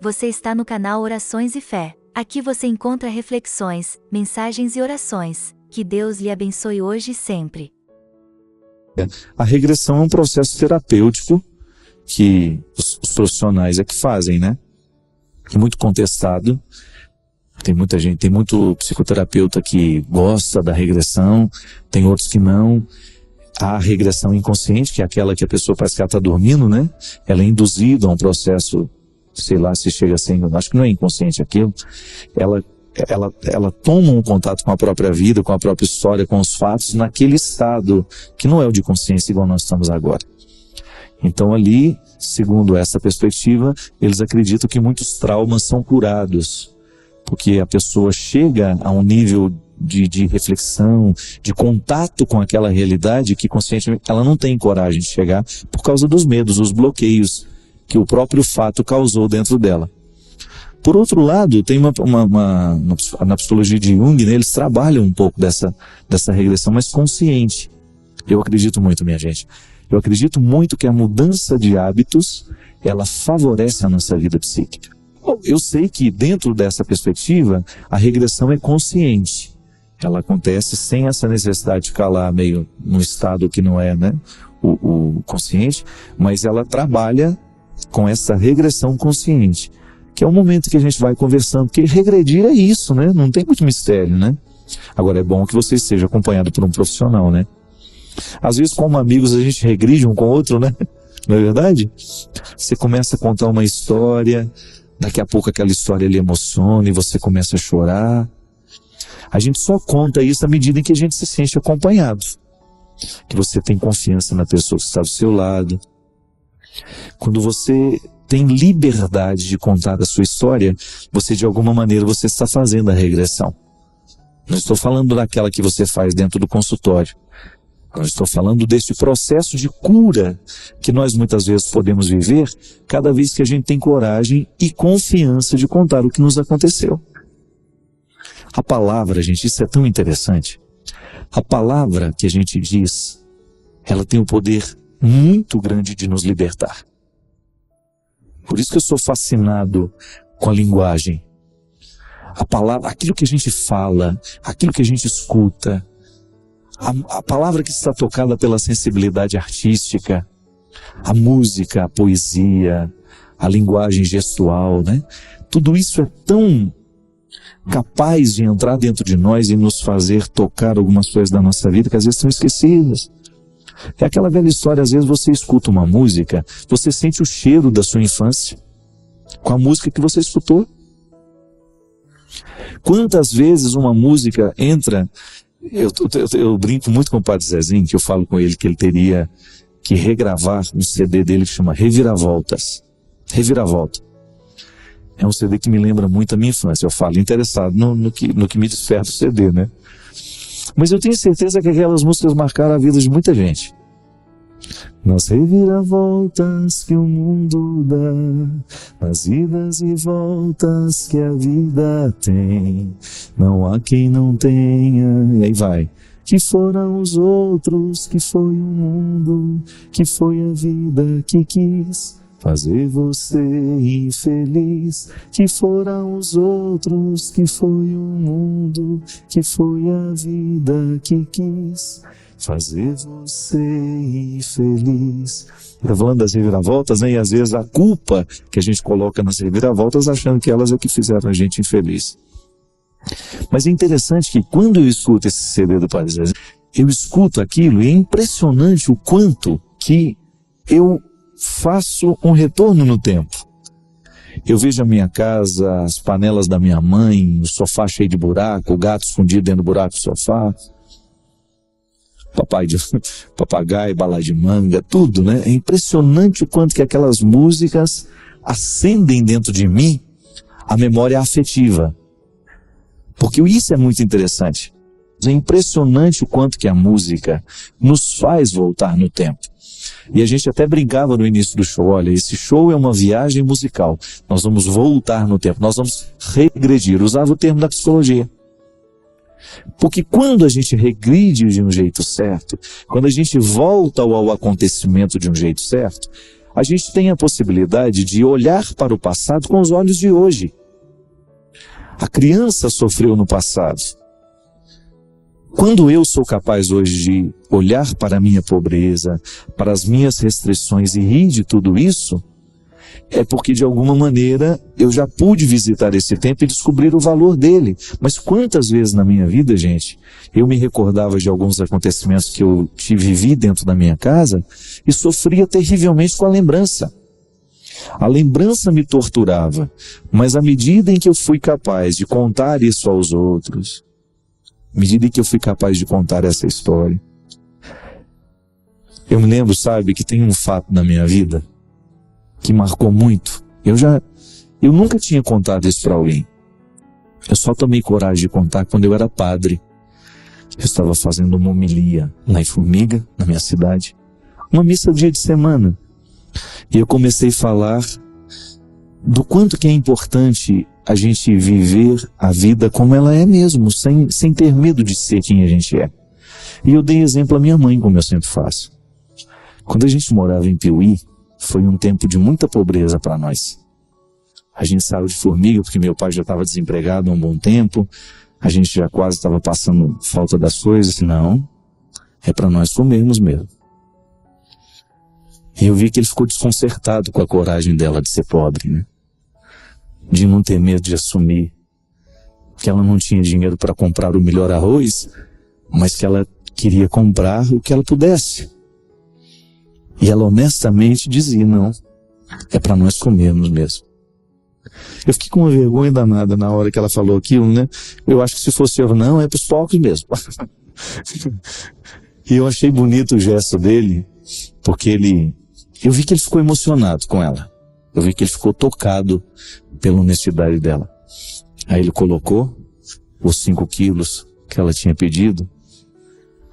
Você está no canal Orações e Fé. Aqui você encontra reflexões, mensagens e orações. Que Deus lhe abençoe hoje e sempre. A regressão é um processo terapêutico que os profissionais é que fazem, né? É muito contestado. Tem muita gente, tem muito psicoterapeuta que gosta da regressão, tem outros que não. A regressão inconsciente, que é aquela que a pessoa parece que ela está dormindo, né? Ela é induzida a um processo, sei lá se chega a ser, acho que não é inconsciente aquilo. Ela toma um contato com a própria vida, com a própria história, com os fatos, naquele estado que não é o de consciência igual nós estamos agora. Então ali, segundo essa perspectiva, eles acreditam que muitos traumas são curados, porque a pessoa chega a um nível de reflexão, de contato com aquela realidade que conscientemente ela não tem coragem de chegar por causa dos medos, os bloqueios que o próprio fato causou dentro dela. Por outro lado, tem na psicologia de Jung, né, eles trabalham um pouco dessa regressão mais consciente. Eu acredito muito, minha gente. Eu acredito muito que a mudança de hábitos, ela favorece a nossa vida psíquica. Eu sei que dentro dessa perspectiva, a regressão é consciente. Ela acontece sem essa necessidade de ficar lá meio num estado que não é, né, o consciente, mas ela trabalha com essa regressão consciente, que é o momento que a gente vai conversando, porque regredir é isso, né? Não tem muito mistério, né? Agora é bom que você esteja acompanhado por um profissional, né? Às vezes, como amigos, a gente regride um com o outro, né? Não é verdade? Você começa a contar uma história, daqui a pouco aquela história lhe emociona e você começa a chorar. A gente só conta isso à medida em que a gente se sente acompanhado, que você tem confiança na pessoa que está do seu lado. Quando você tem liberdade de contar a sua história, você de alguma maneira você está fazendo a regressão. Não estou falando daquela que você faz dentro do consultório. Não estou falando desse processo de cura que nós muitas vezes podemos viver cada vez que a gente tem coragem e confiança de contar o que nos aconteceu. A palavra, gente, isso é tão interessante. A palavra que a gente diz, ela tem um poder muito grande de nos libertar. Por isso que eu sou fascinado com a linguagem. A palavra, aquilo que a gente fala, aquilo que a gente escuta, a palavra que está tocada pela sensibilidade artística, a música, a poesia, a linguagem gestual, né? Tudo isso é tão capaz de entrar dentro de nós e nos fazer tocar algumas coisas da nossa vida que às vezes são esquecidas. É aquela velha história, às vezes você escuta uma música, você sente o cheiro da sua infância com a música que você escutou. Quantas vezes uma música entra... Eu brinco muito com o Padre Zezinho, que eu falo com ele que ele teria que regravar um CD dele que chama Reviravoltas. Reviravolta. É um CD que me lembra muito a minha infância. Eu falo interessado no que me desperta o CD, né? Mas eu tenho certeza que aquelas músicas marcaram a vida de muita gente. Nas reviravoltas que o mundo dá, nas idas e voltas que a vida tem, não há quem não tenha, e aí vai. Que foram os outros, que foi o mundo, que foi a vida que quis fazer você infeliz. Que foram os outros, que foi o mundo, que foi a vida que quis fazer você infeliz. Está falando das reviravoltas, né? E às vezes a culpa que a gente coloca nas reviravoltas achando que elas é que fizeram a gente infeliz. Mas é interessante que quando eu escuto esse CD do Padre Zezinho, eu escuto aquilo e é impressionante o quanto que eu faço um retorno no tempo. Eu vejo a minha casa, as panelas da minha mãe, o sofá cheio de buraco, o gato escondido dentro do buraco do sofá, papagaio, bala de manga, tudo, né? É impressionante o quanto que aquelas músicas acendem dentro de mim a memória afetiva. Porque isso é muito interessante. É impressionante o quanto que a música nos faz voltar no tempo. E a gente até brincava no início do show, olha, esse show é uma viagem musical. Nós vamos voltar no tempo, nós vamos regredir. Usava o termo da psicologia. Porque quando a gente regride de um jeito certo, quando a gente volta ao acontecimento de um jeito certo, a gente tem a possibilidade de olhar para o passado com os olhos de hoje. A criança sofreu no passado. Quando eu sou capaz hoje de olhar para a minha pobreza, para as minhas restrições e rir de tudo isso, é porque de alguma maneira eu já pude visitar esse tempo e descobrir o valor dele. Mas quantas vezes na minha vida, gente, eu me recordava de alguns acontecimentos que eu vivi dentro da minha casa e sofria terrivelmente com a lembrança. A lembrança me torturava, mas à medida em que eu fui capaz de contar isso aos outros, à medida em que eu fui capaz de contar essa história, eu me lembro, sabe, que tem um fato na minha vida que marcou muito. Eu nunca tinha contado isso para alguém. Eu só tomei coragem de contar quando eu era padre. Eu estava fazendo uma homilia lá em Formiga, na minha cidade, uma missa dia de semana. E eu comecei a falar do quanto que é importante a gente viver a vida como ela é mesmo, sem ter medo de ser quem a gente é. E eu dei exemplo à minha mãe, como eu sempre faço. Quando a gente morava em Piuí, foi um tempo de muita pobreza para nós. A gente saiu de Formiga porque meu pai já estava desempregado há um bom tempo, a gente já quase estava passando falta das coisas. Não, é para nós comermos mesmo. E eu vi que ele ficou desconcertado com a coragem dela de ser pobre, né? De não ter medo de assumir que ela não tinha dinheiro para comprar o melhor arroz, mas que ela queria comprar o que ela pudesse. E ela honestamente dizia, não, é para nós comermos mesmo. Eu fiquei com uma vergonha danada na hora que ela falou aquilo, né? Eu acho que se fosse eu, não, é para os pobres mesmo. E eu achei bonito o gesto dele, porque eu vi que ele ficou emocionado com ela. Eu vi que ele ficou tocado pela honestidade dela. Aí ele colocou os 5 quilos que ela tinha pedido.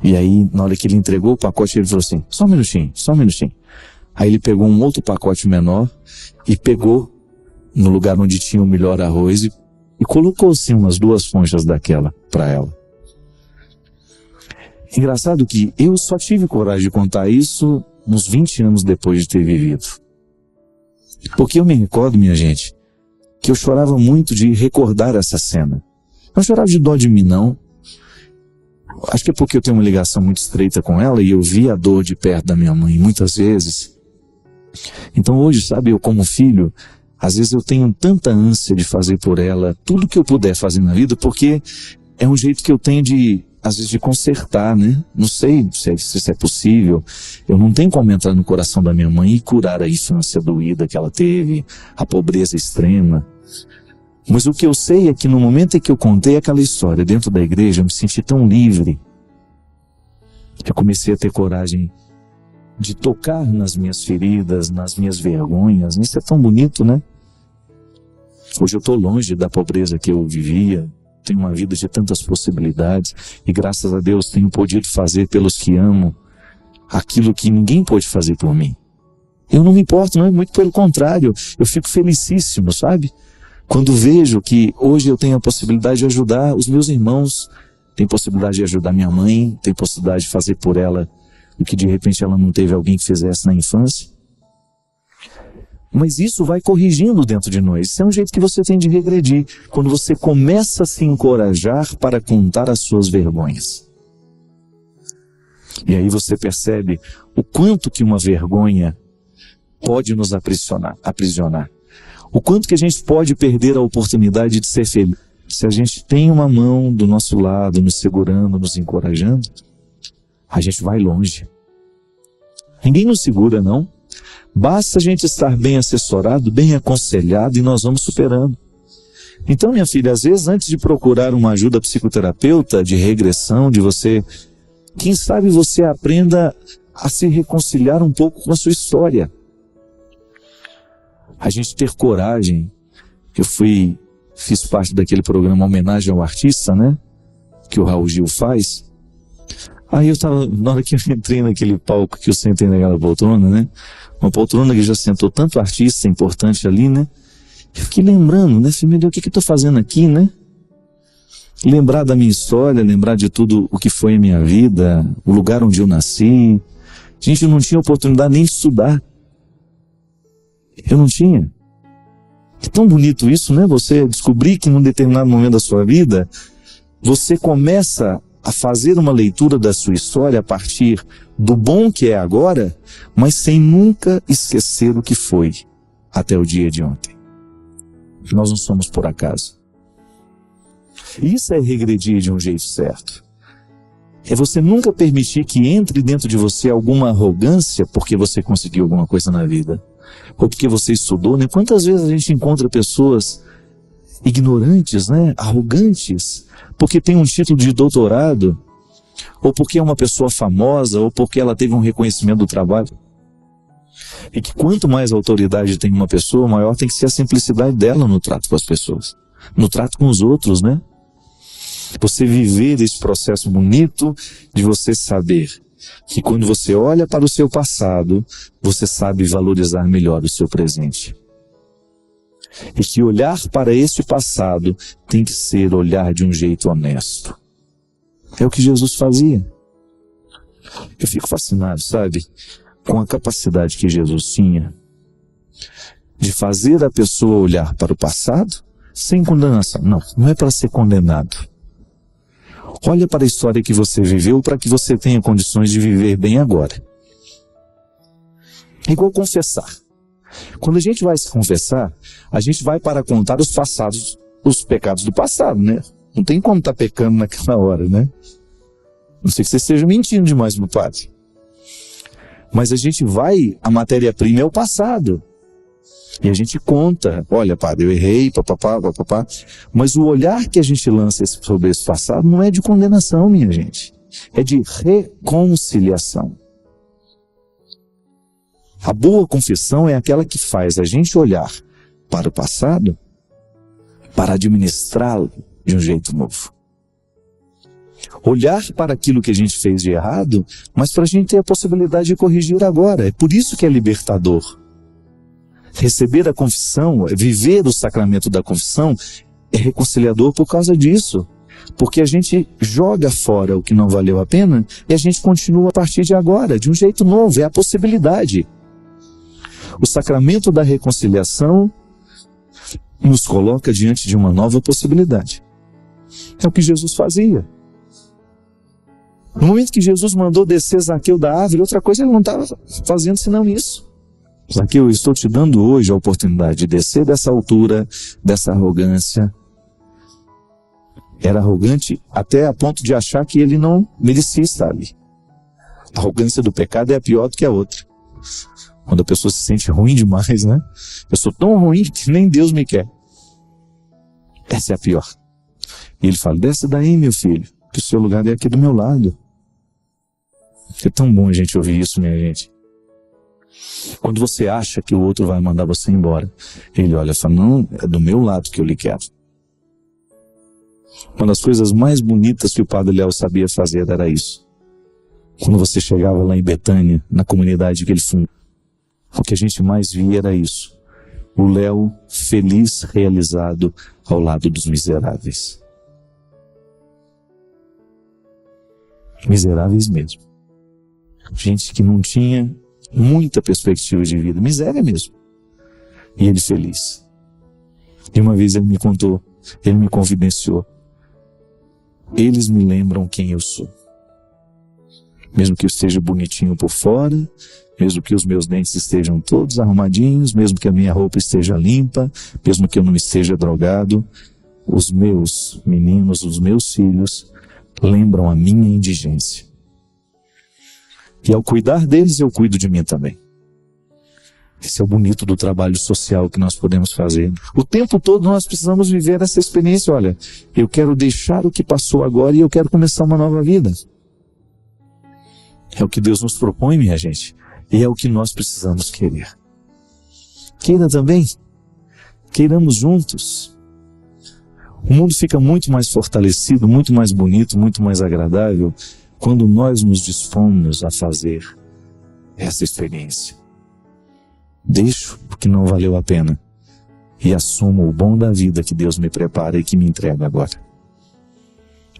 E aí, na hora que ele entregou o pacote, ele falou assim, só um minutinho. Aí ele pegou um outro pacote menor e pegou no lugar onde tinha o melhor arroz e colocou assim umas 2 conchas daquela para ela. Engraçado que eu só tive coragem de contar isso uns 20 anos depois de ter vivido. Porque eu me recordo, minha gente, que eu chorava muito de recordar essa cena. Não chorava de dó de mim, não. Acho que é porque eu tenho uma ligação muito estreita com ela e eu vi a dor de perto da minha mãe muitas vezes. Então hoje, sabe, eu como filho, às vezes eu tenho tanta ânsia de fazer por ela tudo que eu puder fazer na vida, porque é um jeito que eu tenho de, às vezes, de consertar, né? Não sei se isso é possível. Eu não tenho como entrar no coração da minha mãe e curar a infância doída que ela teve, a pobreza extrema. Mas o que eu sei é que no momento em que eu contei aquela história dentro da igreja, eu me senti tão livre que eu comecei a ter coragem de tocar nas minhas feridas, nas minhas vergonhas. Isso é tão bonito, né? Hoje eu estou longe da pobreza que eu vivia, tenho uma vida de tantas possibilidades e graças a Deus tenho podido fazer pelos que amo aquilo que ninguém pôde fazer por mim. Eu não me importo, não é muito pelo contrário, eu fico felicíssimo, sabe? Quando vejo que hoje eu tenho a possibilidade de ajudar os meus irmãos, tenho possibilidade de ajudar minha mãe, tenho possibilidade de fazer por ela o que de repente ela não teve alguém que fizesse na infância. Mas isso vai corrigindo dentro de nós. Isso é um jeito que você tem de regredir, quando você começa a se encorajar para contar as suas vergonhas. E aí você percebe o quanto que uma vergonha pode nos aprisionar. O quanto que a gente pode perder a oportunidade de ser feliz. Se a gente tem uma mão do nosso lado, nos segurando, nos encorajando, a gente vai longe. Ninguém nos segura, não. Basta a gente estar bem assessorado, bem aconselhado e nós vamos superando. Então, minha filha, às vezes antes de procurar uma ajuda psicoterapeuta, de regressão, de você, quem sabe você aprenda a se reconciliar um pouco com a sua história. A gente ter coragem. Eu fiz parte daquele programa Homenagem ao Artista, né? Que o Raul Gil faz. Aí eu estava, na hora que eu entrei naquele palco que eu sentei naquela poltrona, né? Uma poltrona que já sentou tanto artista importante ali, né? Eu fiquei lembrando, né? Falei, meu Deus, o que eu estou fazendo aqui, né? Lembrar da minha história, lembrar de tudo o que foi a minha vida, o lugar onde eu nasci. Gente, eu não tinha oportunidade nem de estudar. Eu não tinha. É tão bonito isso, né? Você descobrir que num determinado momento da sua vida, você começa a fazer uma leitura da sua história a partir do bom que é agora, mas sem nunca esquecer o que foi até o dia de ontem. Nós não somos por acaso. Isso é regredir de um jeito certo. É você nunca permitir que entre dentro de você alguma arrogância porque você conseguiu alguma coisa na vida. Ou porque você estudou, né? Quantas vezes a gente encontra pessoas ignorantes, né? Arrogantes, porque tem um título de doutorado, ou porque é uma pessoa famosa, ou porque ela teve um reconhecimento do trabalho. E que quanto mais autoridade tem uma pessoa, maior tem que ser a simplicidade dela no trato com as pessoas, no trato com os outros, né? Você viver esse processo bonito de você saber que quando você olha para o seu passado, você sabe valorizar melhor o seu presente. E que olhar para esse passado tem que ser olhar de um jeito honesto. É o que Jesus fazia. Eu fico fascinado, sabe, com a capacidade que Jesus tinha de fazer a pessoa olhar para o passado sem condenação. Não, não é para ser condenado. Olha para a história que você viveu para que você tenha condições de viver bem agora. É igual confessar. Quando a gente vai se confessar, a gente vai para contar os pecados do passado, né? Não tem como estar pecando naquela hora, né? Não sei que você esteja mentindo demais, meu padre. Mas a matéria-prima é o passado. E a gente conta, olha, padre, eu errei, papapá. Mas o olhar que a gente lança sobre esse passado não é de condenação, minha gente. É de reconciliação. A boa confissão é aquela que faz a gente olhar para o passado para administrá-lo de um jeito novo. Olhar para aquilo que a gente fez de errado, mas para a gente ter a possibilidade de corrigir agora. É por isso que é libertador. Receber a confissão, viver o sacramento da confissão, é reconciliador por causa disso. Porque a gente joga fora o que não valeu a pena e a gente continua a partir de agora, de um jeito novo, é a possibilidade. O sacramento da reconciliação nos coloca diante de uma nova possibilidade. É o que Jesus fazia. No momento que Jesus mandou descer Zaqueu da árvore, outra coisa ele não estava fazendo senão isso. Zaqueu, eu estou te dando hoje a oportunidade de descer dessa altura, dessa arrogância. Era arrogante até a ponto de achar que ele não merecia estar ali. A arrogância do pecado é a pior do que a outra. Quando a pessoa se sente ruim demais, né? Eu sou tão ruim que nem Deus me quer. Essa é a pior. E ele fala, desce daí, meu filho, que o seu lugar é aqui do meu lado. É tão bom a gente ouvir isso, minha gente. Quando você acha que o outro vai mandar você embora, ele olha e fala, não, é do meu lado que eu lhe quero. Uma das coisas mais bonitas que o Padre Léo sabia fazer era isso. Quando você chegava lá em Betânia, na comunidade que ele fundou, o que a gente mais via era isso. O Léo feliz, realizado ao lado dos miseráveis. Miseráveis mesmo. Gente que não tinha muita perspectiva de vida, miséria mesmo. E ele feliz. E uma vez ele me contou, ele me confidenciou. Eles me lembram quem eu sou. Mesmo que eu esteja bonitinho por fora, mesmo que os meus dentes estejam todos arrumadinhos, mesmo que a minha roupa esteja limpa, mesmo que eu não esteja drogado, os meus meninos, os meus filhos, lembram a minha indigência. E ao cuidar deles, eu cuido de mim também. Esse é o bonito do trabalho social que nós podemos fazer. O tempo todo nós precisamos viver essa experiência. Olha, eu quero deixar o que passou agora e eu quero começar uma nova vida. É o que Deus nos propõe, minha gente. E é o que nós precisamos querer. Queira também. Queiramos juntos. O mundo fica muito mais fortalecido, muito mais bonito, muito mais agradável quando nós nos dispomos a fazer essa experiência. Deixo o que não valeu a pena e assumo o bom da vida que Deus me prepara e que me entrega agora.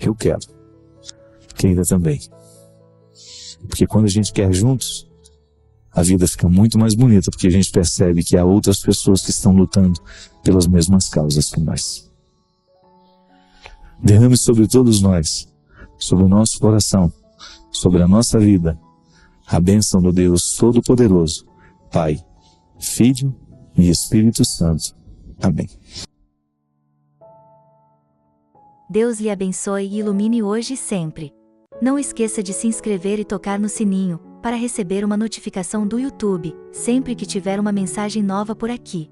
Eu quero. Queira também. Porque quando a gente quer juntos, a vida fica muito mais bonita, porque a gente percebe que há outras pessoas que estão lutando pelas mesmas causas que nós. Derrame sobre todos nós, sobre o nosso coração, sobre a nossa vida, a bênção do Deus Todo-Poderoso, Pai, Filho e Espírito Santo. Amém. Deus lhe abençoe e ilumine hoje e sempre. Não esqueça de se inscrever e tocar no sininho, para receber uma notificação do YouTube, sempre que tiver uma mensagem nova por aqui.